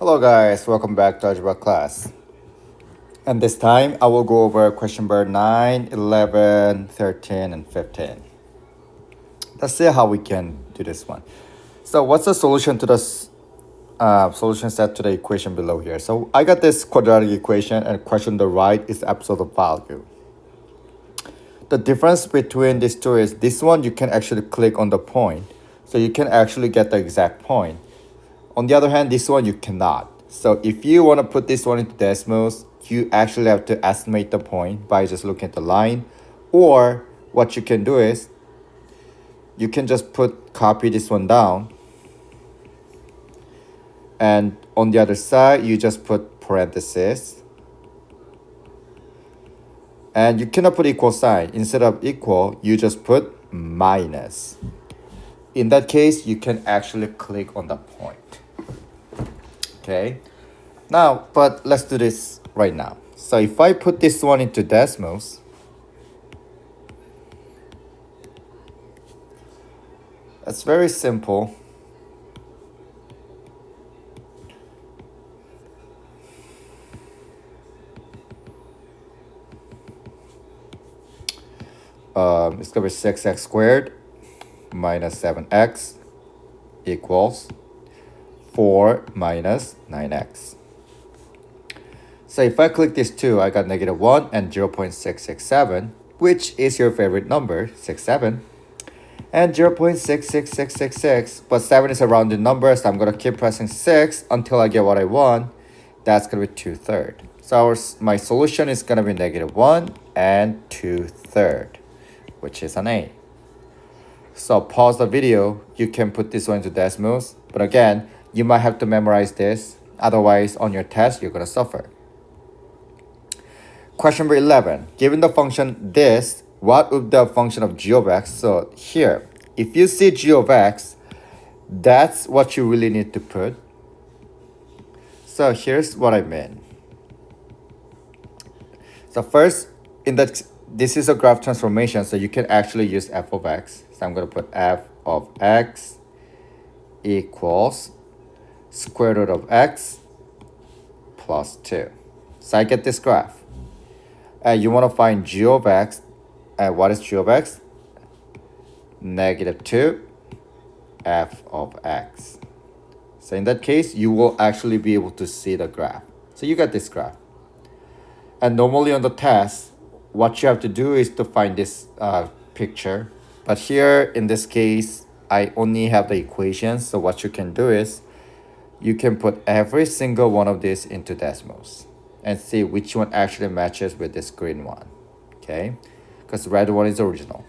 Hello guys, welcome back to Algebra class. And this time I will go over question number 9, 11, 13, and 15. Let's see how we can do this one. So what's the solution to this solution set to the equation below here? So I got this quadratic equation and question on the right is the absolute value. The difference between these two is this one you can actually click on the point. So you can actually get the exact point. On the other hand, this one you cannot. So if you want to put this one into decimals, you actually have to estimate the point by just looking at the line. Or what you can do is you can just copy this one down. And on the other side, you just put parentheses. And you cannot put equal sign. Instead of equal, you just put minus. In that case, you can actually click on the point. Okay, now, but let's do this right now. So if I put this one into decimals, it's very simple. It's gonna be 6x squared minus 7x equals 4 minus 9x. So if I click this 2, I got negative 1 and 0.667, which is your favorite number, 67. And 0.66666, but 7 is a rounded number, so I'm going to keep pressing 6 until I get what I want. That's going to be 2/3. So my solution is going to be negative 1 and 2/3, which is an A. So pause the video. You can put this one into decimals. But again, you might have to memorize this. Otherwise, on your test, you're going to suffer. Question number 11. Given the function this, what would the function of g of x? So here, if you see g of x, that's what you really need to put. So here's what I mean. So first, this is a graph transformation, so you can actually use f of x. So I'm going to put f of x equals square root of x plus 2. So I get this graph. You want to find g of x. What is g of x? Negative 2 f of x. So in that case, you will actually be able to see the graph. So you get this graph. And normally on the test, what you have to do is to find this picture. But here, in this case, I only have the equations. So what you can do is you can put every single one of these into decimals and see which one actually matches with this green one, okay? Because the red one is original.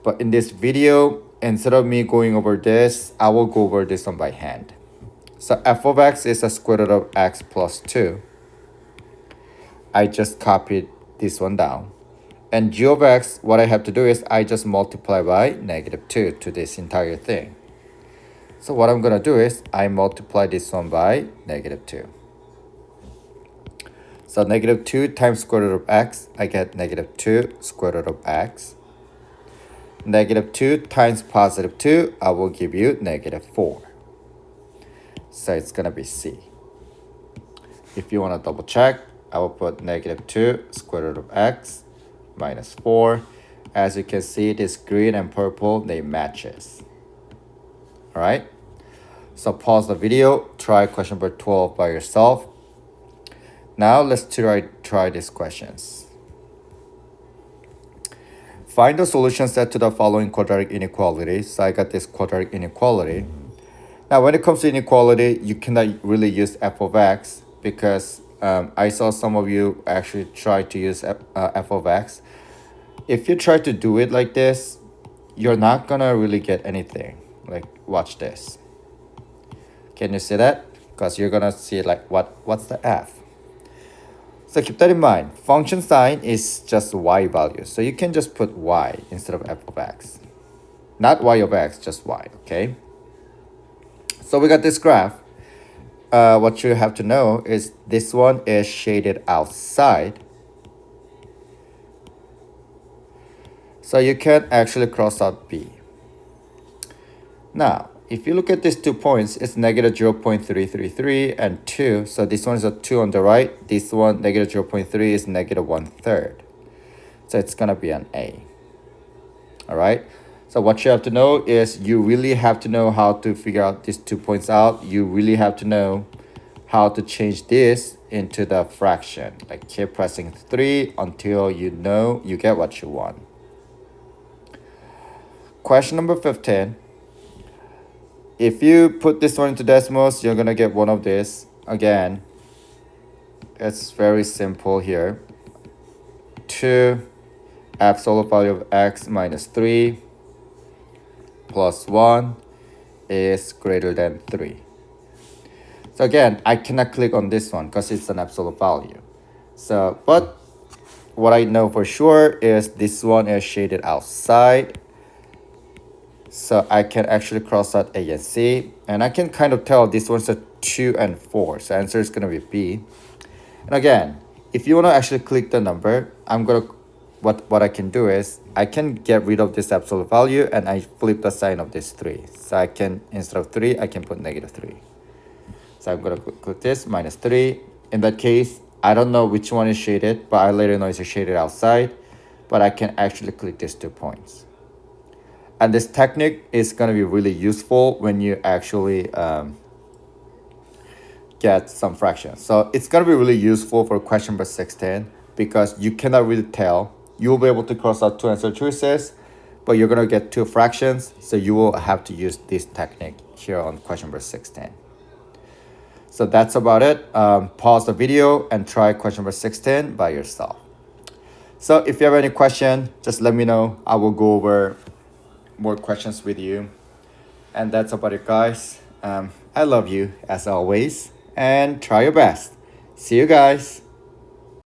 But in this video, instead of me going over this, I will go over this one by hand. So f of x is a square root of x plus 2. I just copied this one down. And g of x, what I have to do is I just multiply by negative 2 to this entire thing. So what I'm going to do is I multiply this one by negative 2. So negative 2 times square root of x, I get negative 2 square root of x. Negative 2 times positive 2, I will give you negative 4. So it's going to be C. If you want to double check, I will put negative 2 square root of x minus 4. As you can see, this green and purple, they matches. All right. So pause the video, try question number 12 by yourself. Now let's try these questions. Find the solution set to the following quadratic inequality. So I got this quadratic inequality. Now when it comes to inequality, you cannot really use f of x because I saw some of you actually try to use f of x. If you try to do it like this, you're not gonna really get anything. Like watch this. Can you see that? Because you're gonna see like what's the f? So keep that in mind. Function sign is just y value. So you can just put y instead of f of x. Not y of x, just y, okay? So we got this graph. What you have to know is this one is shaded outside. So you can actually cross out B. Now, if you look at these 2 points, it's negative 0.333 and 2. So this one is a 2 on the right. This one, negative 0.3, is negative 1/3. So it's going to be an A. All right. So what you have to know is you really have to know how to figure out these 2 points out. You really have to know how to change this into the fraction. Like keep pressing 3 until you know you get what you want. Question number 15. If you put this one into decimals, you're going to get one of this. Again, it's very simple here. 2 absolute value of x minus 3 plus 1 is greater than 3. So again, I cannot click on this one because it's an absolute value. So, but what I know for sure is this one is shaded outside. So I can actually cross out A and C. And I can kind of tell this one's a 2 and 4. So answer is going to be B. And again, if you want to actually click the number, what I can do is I can get rid of this absolute value and I flip the sign of this 3. So I can, instead of 3, I can put negative 3. So I'm going to click this, minus 3. In that case, I don't know which one is shaded, but I later know it's shaded outside. But I can actually click these 2 points. And this technique is going to be really useful when you actually get some fractions. So it's going to be really useful for question number 16 because you cannot really tell. You'll be able to cross out 2 answer choices, but you're going to get 2 fractions. So you will have to use this technique here on question number 16. So that's about it. Pause the video and try question number 16 by yourself. So if you have any question, just let me know. I will go over more questions with you. And that's about it, guys. I love you as always and try your best. See you guys.